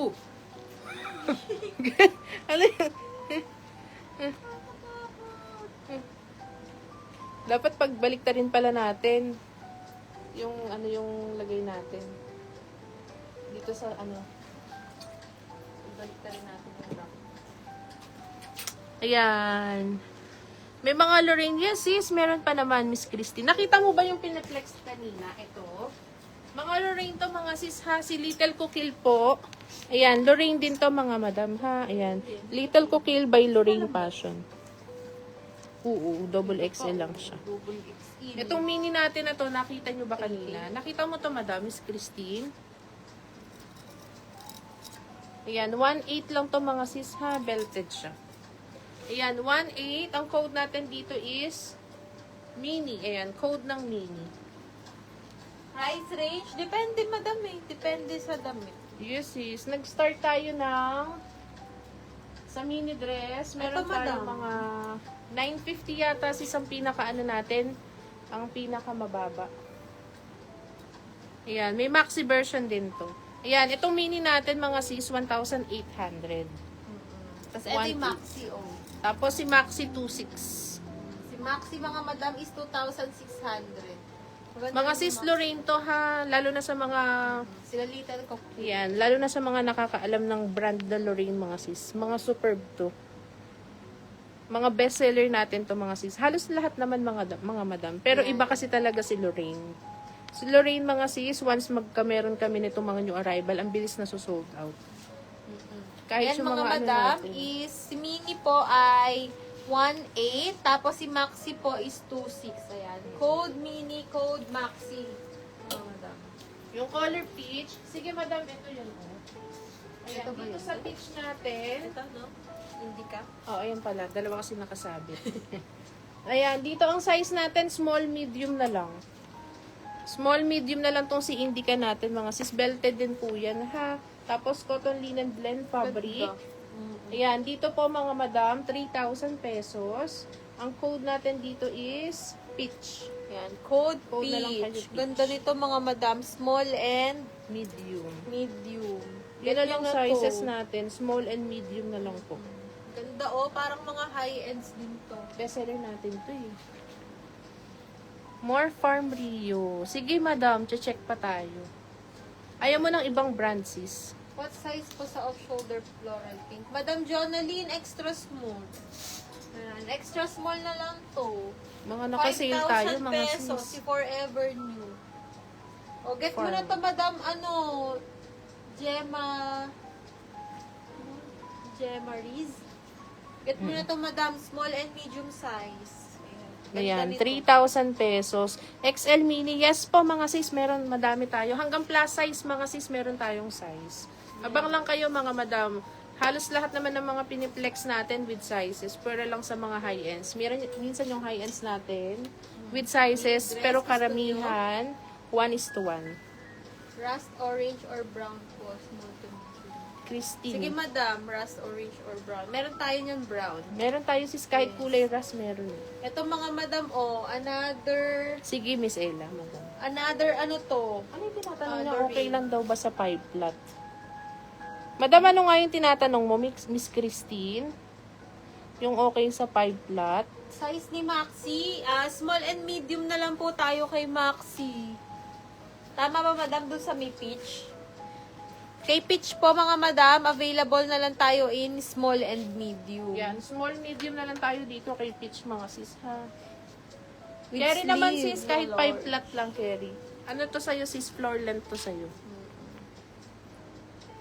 Oh. Ano yun? Dapat pagbalik rin pala natin yung ano yung lagay natin. Dito sa ano. Pagbalik rin natin yung wrap. Ayan. May mga Lorraine. Yes, sis. Meron pa naman, Miss Christy. Nakita mo ba yung pinaplex kanina? Ito. Mga Lorraine to, mga sis ha. Si Little Coquille po. Ayan. Lorraine din to, mga madam ha. Ayan. Little Coquille by Lorraine Passion. Oo, double XL lang siya. Double XL. Itong mini natin na to, nakita nyo ba kanina? Nakita mo to, madam, Miss Christine? Ayan, 1.8 lang to, mga sis ha. Belted siya. Ayan, 1.8. Ang code natin dito is mini. Ayan, code ng mini. Price range? Depende, madam eh. Depende sa damit. Yes, sis. Nag-start tayo ng sa mini dress. Meron Ito, tayo madam. mga 950 yata sis ang pinaka-ano natin. Ang pinaka-mababa. Ayan, may maxi version din to. Ayan, itong mini natin mga sis, 1,800. Tapos ito yung 1.8. Maxi, oh. Tapos si Maxi 2.6. Si Maxi, mga madam, is 2,600. Maganda Mga yung sis Maxi. Lorraine to ha, lalo na sa mga Sila Little Coquille. yan, lalo na sa mga nakakaalam ng brand na Lorraine mga sis. Mga superb to. Mga bestseller natin to mga sis. Halos lahat naman mga madam. Pero Yan. iba kasi talaga si Lorraine. Si Lorraine mga sis, once meron kami nitong mga new arrival, ang bilis na sold out. Kahit Yan yung mga mga ano madam, natin. is si Mini po ay 1.8. Tapos si Maxi po is 2.6. Ayan. Code Mini, code Maxi. Mga madam. Yung color peach, sige madam, ito yun. Oh. Ayan, Ito ba dito yun? sa peach natin. Ito, no? Hindi ka? Oh, ayan pala. Dalawa kasi nakasabit. Ayan, dito ang size natin, small, medium na lang. Small, medium na lang tong si Indica natin. Mga sis, belted din po yan, ha? Tapos, cotton linen blend fabric. Ayan, dito po mga madam, 3,000 pesos. Ang code natin dito is peach. Ayan. Code Code na lang kayo, Peach. peach. Ganda nito mga madam. Small and Medium. medium. Yun na lang Ganyan sizes to. natin. Small and medium na lang po. Ganda oh. Parang mga high-ends din to. Bestseller natin to eh. More Farm Rio. Sige, madam. Check pa tayo. Ayaw mo ng ibang brand, sis. What size po sa off-shoulder floral pink? Madam Jonaline, extra small. Ayan. Extra small na lang to. Mga naka-sale tayo, 5,000 mga pesos. Si sis. Forever New. O, get mo na to, madam, Gemma Riz. Get mo na to, madam, small and medium size. Ganda Ayan, nito. 3,000 pesos. XL mini, yes po mga sis, meron, madami tayo. Hanggang plus size mga sis, meron tayong size. Abang lang kayo mga madam. Halos lahat naman ng mga piniplex natin with sizes, pero lang sa mga high-ends. Minsan yung high-ends natin with sizes, Dress pero gusto karamihan, 1:1. Rust orange or brown po, small to medium. Christine. Sige, madam, rust orange or brown. Meron tayo niyan brown. Meron tayo sis, kahit kulay ras, meron. Ito mga madam, another, Sige, Miss Ella, madam. ano to? Ano yung tinatanong niya? Other Okay ring. lang daw ba sa 5 flat? Madam, ano nga yung tinatanong mo, Miss Christine? Yung okay sa 5 flat? Size ni Maxi, small and medium na lang po tayo kay Maxi. Tama ba, madam, dun sa may peach? Kay peach po, mga madam, available na lang tayo in small and medium. Yan, small, medium na lang tayo dito kay Peach, mga sis, ha? With Carry naman, sleeve, sis, kahit no, 5 Lord. flat lang, carry. Ano to sa'yo, sis? Floor length to sa'yo.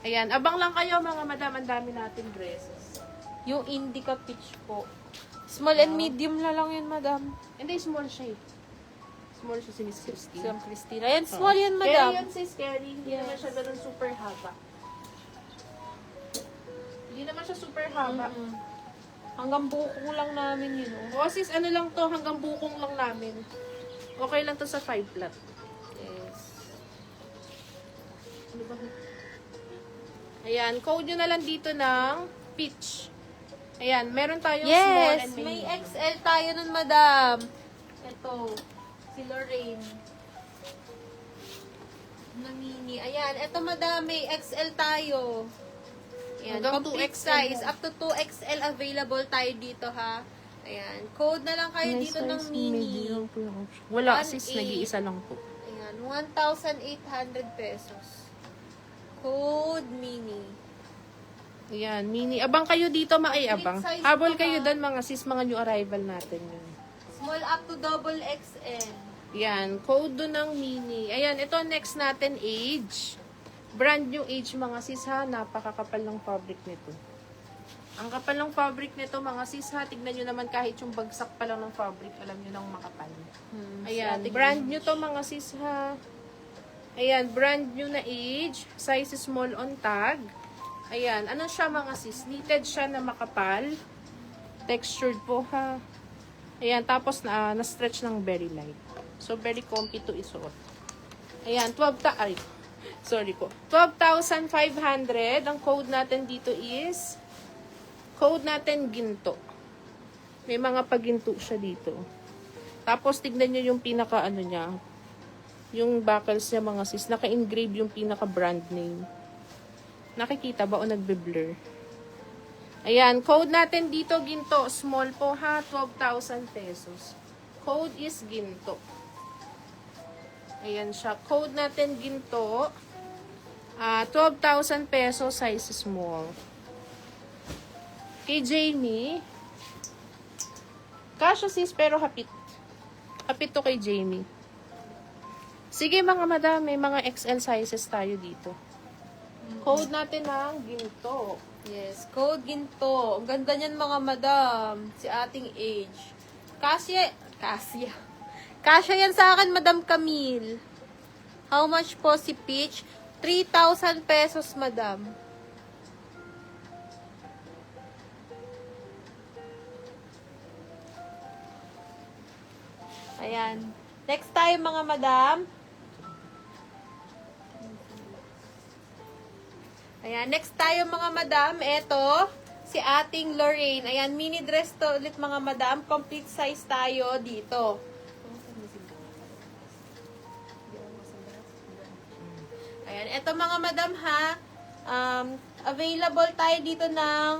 Ayan, abang lang kayo, mga madam. Ang dami natin dresses. Yung indica peach po. Small and medium na lang yun, madam. Hindi, small siya eh. Small siya si Miss Christine. Sam Christina. Ayan, small yan, Carry madam. yan, sis, carry. Hindi naman siya ganun super haba. Hindi naman siya super haba. Hanggang buko lang namin yun, oh. O, sis, ano lang to, hanggang bukong lang namin. Okay lang to sa 5 flat. Yes. Ano ba? Ayan, code nyo na lang dito ng peach. Ayan, meron tayong small Yes, and may medium. XL tayo nun, madam. Ito, si Lorraine. Na mini. Ayan, ito madam, may XL tayo. Ayan, Hanggang complete 2XL size. lang. Up to 2XL available tayo dito, ha. Ayan. Code na lang kayo May dito ng size mini. medium po yung option. Wala 1.8. sis, nag-iisa lang po. Ayan, 1,800 pesos. Code mini. Ayan, mini. Abang kayo dito, Complete makiabang. size Habol pa kayo ba? doon mga sis, mga new arrival natin yun. Small up to double XL. Yan, code doon ng mini. Ayan, ito next natin, age. Brand new age mga sis ha, napakakapal ng fabric nito. Ang kapal ng fabric nito mga sis ha, tignan nyo naman kahit yung bagsak pa lang ng fabric, alam nyo nang makapal. Ayan, brand new to mga sis ha. Ayan, brand new na age, size small on tag. Ayan, ano siya mga sis? Knitted siya na makapal. Textured po ha. Ayan, tapos na-stretch ng very light. So, very comfy to isuot. Ayan, 12,500. Ang code natin dito is, code natin ginto. May mga paginto siya dito. Tapos, tignan nyo yung pinaka, ano niya, yung buckles niya mga sis. Naka-engrave yung pinaka brand name. Nakikita ba o nagbe-blur? Ayan, code natin dito, ginto. Small po ha, 12,000 pesos. Code is ginto. Ayan siya. Code natin ginto. 12,000 pesos, size small. Kay Jamie. Kasha sis, pero hapit. Hapit to kay Jamie. Sige mga madam, may mga XL sizes tayo dito. Code natin ng ginto. Yes, code ginto. Ang ganda niyan mga madam. Si ating age. Kasya yan sa akin, Madam Camille. How much po si Peach? 3,000 pesos, madam. Ayan. Next tayo mga madam. Ayan, next tayo mga madam. Ito, si ating Lorraine. Ayan, mini dress to ulit mga madam. Complete size tayo dito. Ayan, ito mga madam ha. Available tayo dito ng